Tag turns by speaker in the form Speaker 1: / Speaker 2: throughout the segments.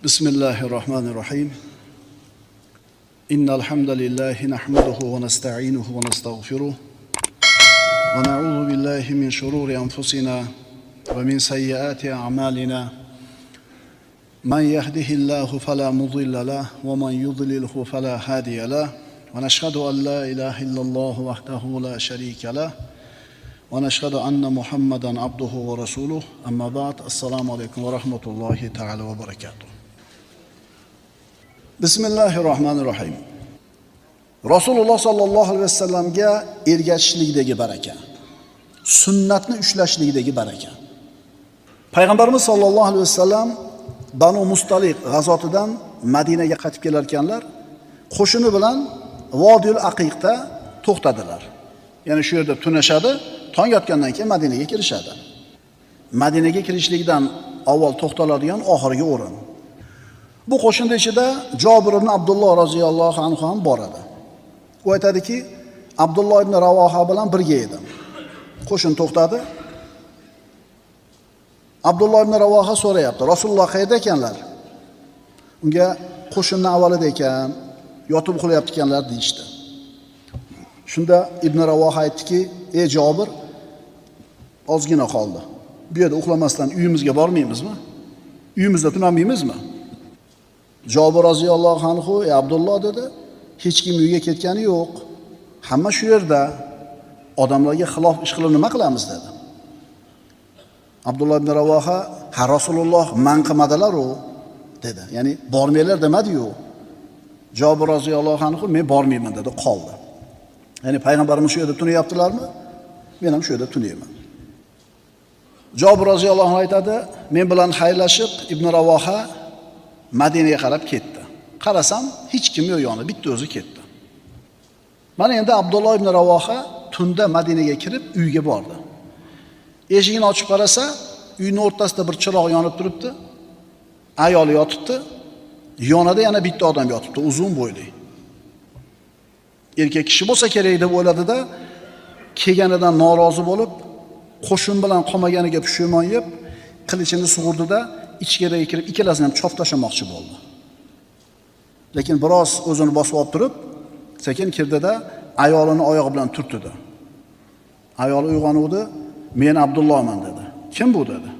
Speaker 1: Bismillahirrahmanirrahim. Innal hamdalillahi nahmaduhu ve nesta'inuhu ve nestağfiruh. Ve na'udzu billahi min şururi enfusina ve min sayyiati a'malina. Men yehdihillahu fela mudille leh ve men yudlilhu fela hadiye leh. Ve neşhedü en la ilahe illallah vahdehu la şerike leh. Ve neşhedü enne Muhammeden abduhu ve resuluh. Amma ba'd. Esselamu aleyküm ve rahmetullahi teala ve berekatuhu. Bismillahirrahmanirrahim. Rasululloh sallallohu alayhi vasallamga ergashishlikdagi baraka, sunnatni ushlashlikdagi baraka. Payg'ambarimiz sallallohu alayhi vasallam Banu Mustaliq g'azotidan Madinaga qaytib kelar ekanlar. Qo'shini bilan Vodil Aqiqda to'xtadilar. Ya'ni shu yerda tunashadi, tong yotgandan keyin Madinaga kirishadi. Madinaga kirishlikdan avval to'xtaladigan oxirgi o'rin. Bu qo'shinning ichida Jabir ibn Abdulloh roziyallohu anhu ham bor edi. U aytadiki, Abdulloh ibn Ravoha bilan birga edim. Qo'shin to'xtadi. Abdulloh ibn Ravoha so'rayapti, Rasululloh qayerda ekanlar? Unga qo'shinning avvalida ekan, yotib uxlayapti ekanlar deyishdi. Shunda ibn Ravoha aytdiki, "Ey Jabir, ozgina qoldi. Bu yerda uxlamasdan uyimizga bormaymizmi? Uyimizda tunolmaymizmi?" Jabir roziyallohu anhu, "Ey Abdulloh," dedi, "hech kim uyga ketgani yo'q. Hamma shu yerda. Odamlarga xilof ish qilib nima qilamiz?" dedi. Abdulloh ibn Ravoha, "Ha, Rasululloh man qilmadilar-ku," dedi. Ya'ni bormanglar demadi-yu. Jabir roziyallohu anhu, "Men bormayman," dedi, qoldi. Ya'ni payg'ambarimiz shu yerda tunayaptilarmi? Men ham shu yerda tunayman. Jabir roziyallohu anhu aytadi, "Men bilan xayrlashib ibn Ravoha Madinaga qarab ketdi. Qarasam, hech kim yo'q yonida, bitta o'zi ketdi. Mana endi Abdulloh ibn Ravoha tunda Madinaga kirib uyga bordi. Eshigini ochib qarasa, uyning o'rtasida bir chiroq yonib turibdi. Ayoli yotibdi. Yonida yana bitta odam yotibdi, uzun bo'yli. Erkak kishi bo'lsa kerak deb o'yladi-da, kelganidan norozi bo'lib, qo'shin bilan qolmaganiga pushimon yeb, qilichini sug'urdi-da, ichkariga kirib ikkalasini ham chof tashlamoqchi bo'ldi. Lekin biroz o'zini bosib olib turib, sekin kirdi-da, ayolini oyog'i bilan turtdi. Ayol uyg'onuvdi, "Men Abdullohman," dedi. "Kim bu?" dedi.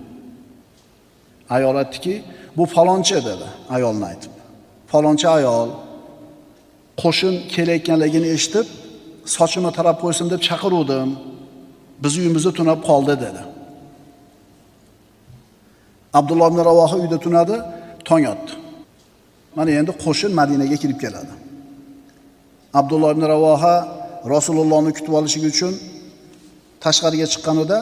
Speaker 1: Ayol aytdiki, "Bu falonchi," dedi, ayolni aytib. "Falonchi ayol qo'shin kelayotganligini eshitib, sochimni tarab qo'ysin deb chaqiruvdim. Biz uyimizda tunab qoldi," dedi. Abdulloh ibn Ravoha uyda tunadi, tong otdi. Mana endi qo'shin Madinaga kirib keladi. Abdulloh ibn Ravoha Rasulullohni kutib olishi uchun tashqariga chiqqanida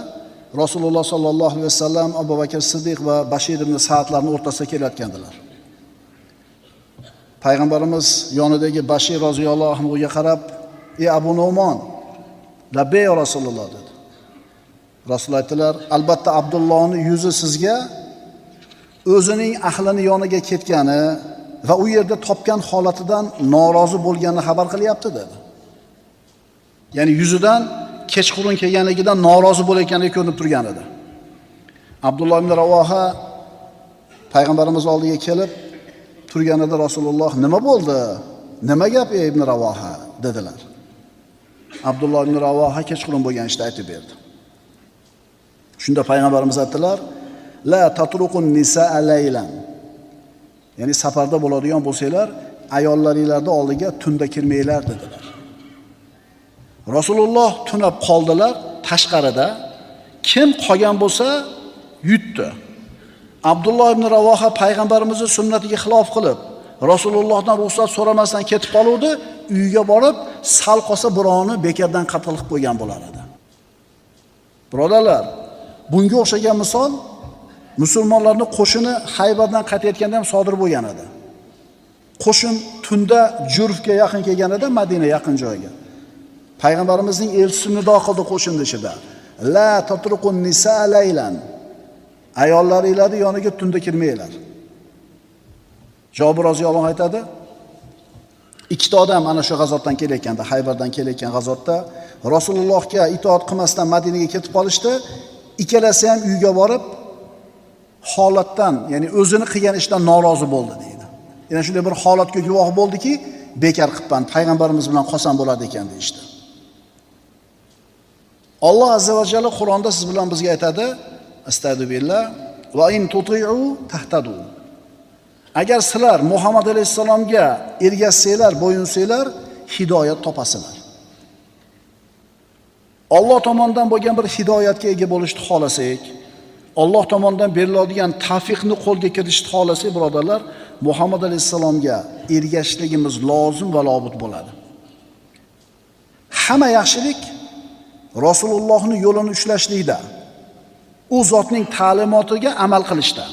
Speaker 1: Rasululloh sallallohu alayhi vasallam Abu Bakr Siddiq va Bashir ibn Sa'dlarning o'rtasida kelayotgandilar. Payg'ambarimiz yonidagi Bashir roziyallohu anhuga qarab, "Ey Abu Nu'mon, labbay ya Rasululloh," dedi. Rasul aytdilar, "Albatta Abdullohning yuzi sizga o'zining ahlini yoniga ketgani va u yerda topgan holatidan norozi bo'lganini xabar qilyapti," dedi. Ya'ni yuzidan kechqurun kelganligidan norozi bo'layotganligi ko'rinib turgan edi. Abdulloh ibn Ravoha payg'ambarimiz oldiga kelib turganida Rasululloh, "Nima bo'ldi? Nima gap ey ibn Ravoha?" dedilar. Abdulloh ibn Ravoha kechqurun bo'lgan ishni aytib berdi. Shunda payg'ambarimiz aytdilar, "La tatruqun nisaa laylan." Ya'ni safarda bo'ladigan bo'lsanglar, ayollaringizning oldiga tunda kirmanglar dedilar. Rasululloh tunab qoldilar tashqarida. Kim qolgan bo'lsa, yutdi. Abdulloh ibn Ravoha payg'ambarimizning sunnatiga xilof qilib, Rasulullohdan ruxsat so'ramasdan ketib qoluvdi, uyiga borib, sal qolsa birovni bekardan qatl qilib qo'ygan bo'lar edi. Birodarlar, bunga o'xshagan misol musulmonlarning qo'shini Haybardan qaytayotganda ham sodir bo'lgan edi. Qo'shin tunda Jurfga yaqin kelganida Madina yaqin joyga. Payg'ambarimizning elchisi nido qildi qo'shinning ichida. "La tatruqun nisaa laylan." Ayollaringizning yoniga tunda kirmanglar. Jabir roziyallohu anhu aytadi, ikkita odam ana shu g'azotdan kelayotganda, Haybardan kelayotgan g'azotda Rasulullohga itoat qilmasdan Madinaga ketib qolishdi. Ikkalasi ham uyga borib, holatdan, ya'ni o'zini qilgan ishdan norozi bo'ldi deydi. Ya'ni shunday bir holatga guvoh bo'ldiki, bekor qilibman, payg'ambarimiz bilan qasam bo'ladi ekan deydi. Alloh azza va jalla Qur'onda siz bilan bizga aytadi: "Astagfirullah va in tuti'u tahtadu." Agar sizlar Muhammad alayhisalomga ergashsanglar, bo'yinsanglar, hidoyat topasizlar. Alloh tomonidan bo'lgan bir hidoyatga ega bo'lishni xolasak, Alloh tomonidan beriladigan tavfiqni qo'lga kiritishni xolasak, birodarlar, Muhammad alayhisalomga ergashishligimiz lozim va lobud bo'ladi. Hamma yaxshilik Rasulullohning yo'lini ushlashlikda, u zotning ta'limotiga amal qilishda.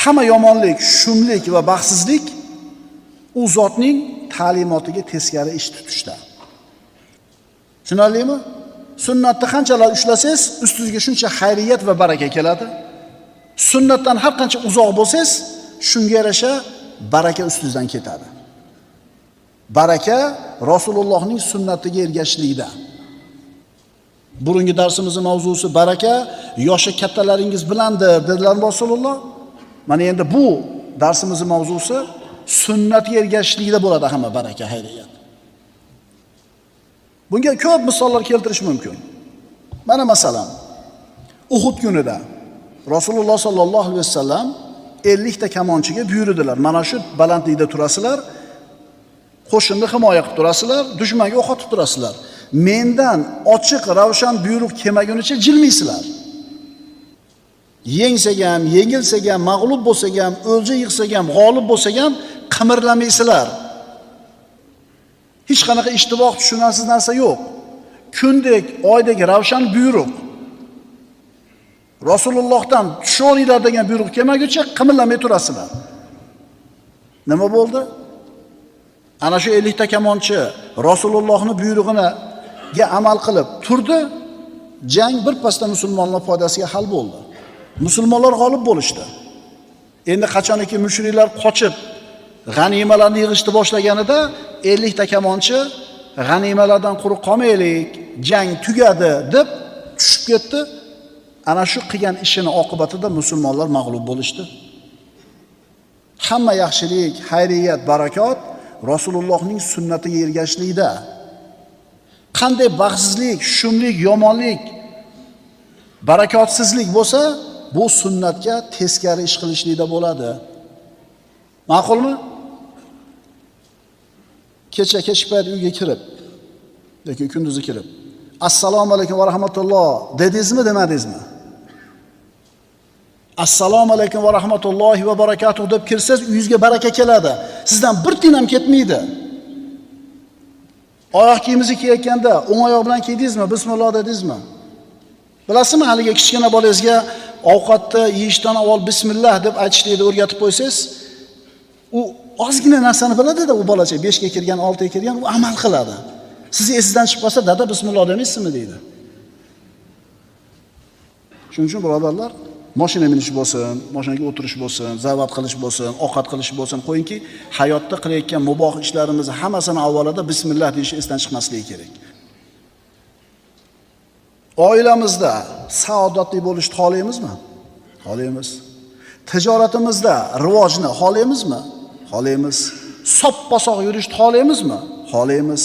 Speaker 1: Hamma yomonlik, shumlik va baxtsizlik u zotning ta'limotiga teskari ish tutishda. Tushunarlimi? Sunnatni qanchalar ushlasangiz, ustingizga shuncha xayriyat va baraka keladi. Sunnatdan har qancha uzoq bo'lsangiz, shunga yarasha baraka ustingizdan ketadi. Baraka Rasulullohning sunnatiga ergashishlikda. Burungi darsimizning mavzusi baraka, yoshi kattalaringiz bilandir dedilar Rasululloh. Mana endi bu darsimizning mavzusi sunnatga ergashishlikda bo'ladi hamma baraka, xayriyat. Bunga ko'p misollar keltirish mumkin. Mana masalan, Uhud kunida Rasululloh sallallohu alayhi vasallam 50 ta kamonchiga buyurdilar: "Mana shu balandlikda turasizlar, qo'shinni himoya qilib turasizlar, dushmanga o'q otib turasizlar. Mendan ochiq, ravshan buyruq kelmagunicha jilmaysizlar. Yengsak ham, yengilsak ham, mag'lub bo'lsak ham, o'lja yiqsak ham, g'olib bo'lsak ham qimirlamaysizlar. Hech qanaqa ishtiboh tushunarsiz narsa yo'q. Kundek, oydek ravshan buyruq. Rasulullohdan tushuninglar degan buyruq kelmaguncha qimirlamay turasizlar." Nima bo'ldi? Ana shu 50 ta kamonchi Rasulullohning buyrug'iga amal qilib turdi. Jang bir pasda musulmonlar foydasiga hal bo'ldi. Musulmonlar g'olib bo'lishdi. Endi qachoniki mushriklar qochib g'animalarni yig'ishni boshlaganida 50 ta kamonchi g'animalardan quruq qolmaylik, jang tugadi deb tushib ketdi. Ana shu qilgan ishini oqibatida musulmonlar mag'lub bo'lishdi. Hamma yaxshilik, xayriyat, barakot Rasulullohning sunnatiga ergashishlikda. Qanday baxtsizlik, shumlik, yomonlik, barakotsizlik bo'lsa, bu sunnatga teskari ish qilishlikda bo'ladi. Ma'qulmi? Kecha payt uyga kirib yoki kunduzi kirib, "Assalomu alaykum va rahmatulloh" dedingizmi, demadingizmi? "Assalomu alaykum va rahmatullohi va barakatuh" deb kirsangiz, uyingizga baraka keladi. Sizdan bir tiyin ham ketmaydi. Oyoq kiyimizni kiyayotganda o'ng oyoq bilan kiydingizmi, bismillah dedingizmi? Bilasizmi, haligi kichkina bolangizga ovqatni yeyishdan avval bismillah deb aytishlikni o'rgatib qo'ysangiz, u ozgina narsani biladi-da, u bolacha 5 ga kirgan, 6 ga kirgan, u amal qiladi. Siz esingizdan chiqib qolsa, "Dada bismillah demaysizmi?" deydi. Shuning uchun birodarlar, mashina minish bo'lsin, mashinaga o'tirish bo'lsin, zavat qilish bo'lsin, ovqat qilish bo'lsin, qo'yingki, hayotda qilayotgan muboh ishlarimizni hammasini avvalida bismillah deyish esdan chiqmasligi kerak. Oilamizda saodatli bo'lishni xohlaymizmi? Xohlaymiz. Tijoratimizda rivojni xohlaymizmi? Xohlaymiz. Soppa-sog' yurishni xohlaymizmi? Xohlaymiz.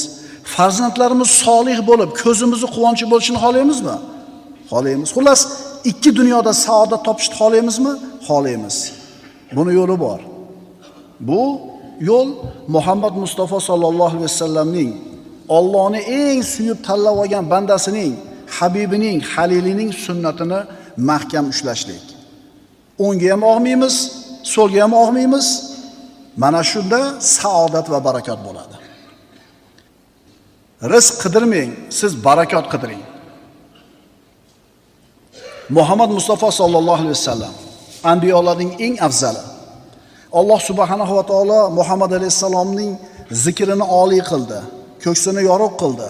Speaker 1: Farzandlarimiz solih bo'lib, ko'zimizni quvonchi bo'lishini xohlaymizmi? Xohlaymiz. Xullas, ikki dunyoda saodat topishni xohlaymizmi? Xohlaymiz. Buni yo'li bor. Bu yo'l Muhammad Mustafa sallallohu alayhi vasallamning, Allohning eng suyib tanlab olgan bandasining, habibining, halilining sunnatini mahkam ushlashlik. O'ngga ham og'maymiz, so'lga ham og'maymiz. Mana shunda saodat va barakot bo'ladi. Rizq qidirmang, siz barakot qidiring. Muhammad Mustafa sallallohu alayhi vasallam anbiyolarning eng afzali. Alloh subhanahu va taolo Muhammad alayhisalomning zikrini oliy qildi, ko'ksini yorug' qildi.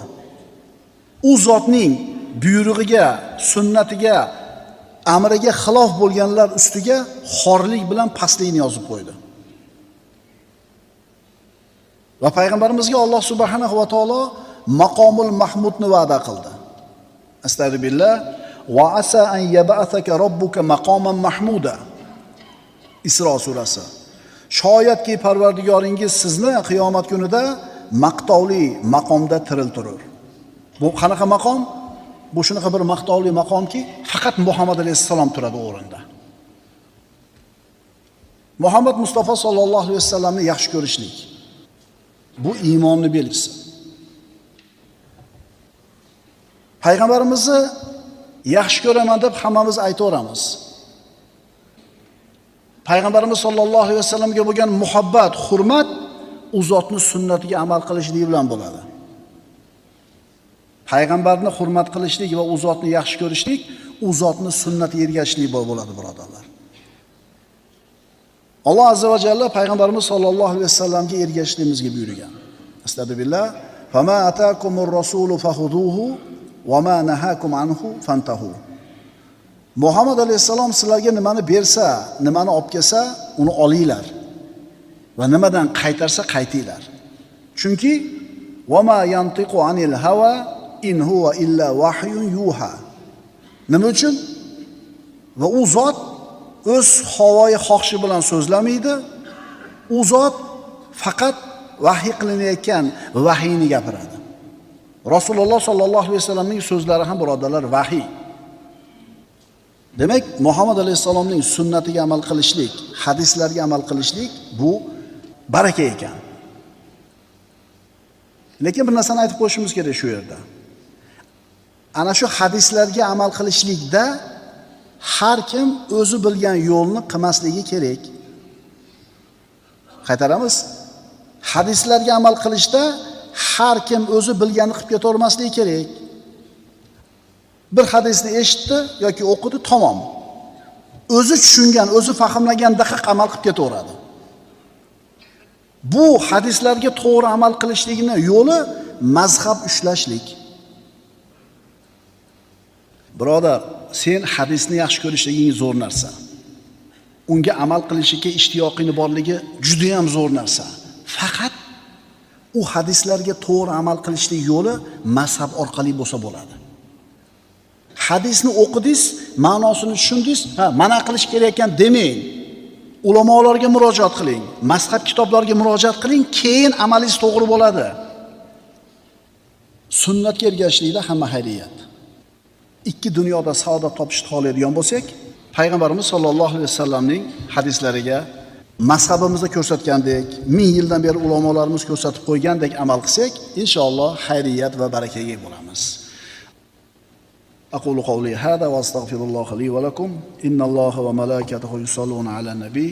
Speaker 1: U zotning buyrug'iga, sunnatiga, amriga xilof bo'lganlar ustiga xorlik bilan pastlikni yozib qo'ydi. Va payg'ambarimizga Alloh subhanahu va taolo maqomul mahmudni va'da qildi. Astagfirullah. Va asa an yab'athaka robbuka maqaman mahmuda. Isro surasi. Shoyatki Parvardigoringiz sizni qiyomat kunida maqtovli maqomda tiriltirur. Bu qanaqa maqom? Bu shunaqa bir maqtovli maqomki, faqat Muhammad alayhisalom turadi o'rinda. Muhammad Mustafa sallallohu alayhi vasallamni yaxshi ko'rishlik. Bu iymonning belgisi. Payg'ambarimizni yaxshi ko'raman deb hammamiz aytaveramiz. Payg'ambarimiz sollallohu alayhi vasallamga bo'lgan muhabbat, hurmat u zotning sunnatiga amal qilishlik bilan bo'ladi. Payg'ambarni hurmat qilishlik va u zotni yaxshi ko'rishlik u zotning sunnatiga ergashishlik bo'ladi, birodarlar. Alloh azza va jalla payg'ambarimiz sollallohu alayhi vasallamga ergashishligimizga buyurgan. Astagfirullah. Fama atakumur rasulu fahuduhu va ma nahakum anhu fantahu. Muhammad alayhisalom sizlarga nimani bersa, nimani olib kelsa, uni olinglar. Va nimadan qaytarsa qaytinglar. Chunki va ma yantiqu anil hawa in huwa illa wahyun yuha. Nima uchun? Va u zot o'z havoyi xohishi bilan so'zlamaydi. U zot faqat vahiy qilinayotgan vahiyni gapiradi. Rasululloh sollallohu alayhi vasallamning so'zlari ham birodarlar vahiy. Demak, Muhammad alayhisalomning sunnatiga amal qilishlik, hadislarga amal qilishlik bu baraka ekan. Lekin bir narsani aytib qo'yishimiz kerak shu yerda. Ana shu hadislarga amal qilishlikda har kim o'zi bilgan yo'lni qilmasligi kerak. Qaytaramiz. Hadislarga amal qilishda har kim o'zi bilganini qilib ketavermasligi kerak. Bir hadisni eshitdi yoki o'qidi, tamom. O'zi tushungan, o'zi fahmlaganda amal qilib ketaveradi. Bu hadislarga to'g'ri amal qilishlikning yo'li mazhab ushlashlik. Birodar, sen hadisni yaxshi ko'rishliging zo'r narsa. Unga amal qilishga ishtiyoqing borligi juda ham zo'r narsa. Faqat u hadislarga to'g'ri amal qilishlik yo'li mazhab orqali bo'lsa bo'ladi. Hadisni o'qidingiz, ma'nosini tushundingiz, mana qilish kerak ekan demang. Ulamolarga murojaat qiling, mazhab kitoblarga murojaat qiling, keyin amalingiz to'g'ri bo'ladi. Sunnatga ergashishlikda hamma xayriyat. Ikki dunyoda saodat topishni xohlaydigan bo'lsak, payg'ambarimiz sollallohu alayhi vasallamning hadislariga mazhabimizda ko'rsatgandek, 1000 yildan beri ulamolarimiz ko'rsatib qo'ygandek amal qilsak, inshaalloh xayriyat va barakaga bo'lamiz. أقول قولي هذا وأستغفر الله لي ولكم إن الله وملائكته يصلون على النبي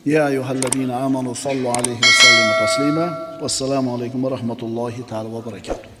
Speaker 1: يا أيها الذين آمنوا صلوا عليه وسلموا تسليما والسلام عليكم ورحمة الله تعالى وبركاته.